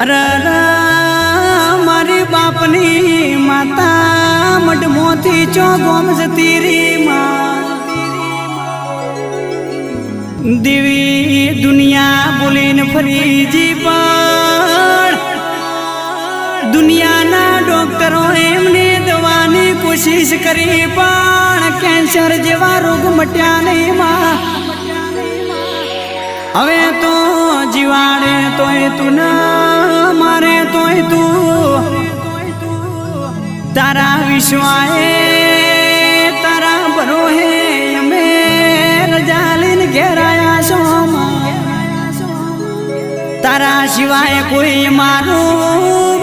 અરે મારી બાપની માતા મઢમોથી ચો ગોમ જતી રી માં દેવી દુનિયા બોલીને ફરી જી પણ દુનિયાના ડોક્ટરો એમને દવાની કોશિશ કરી પણ કેન્સર જેવા રોગ મટ્યા નહીં માં હવે તો જીવાડે તોય તું ના મારે તોય તું તારા વિશ્વાએ તારા ભરોહે અમે રજા લઈને ઘેરાયા છો તારા સિવાય કોઈ મારું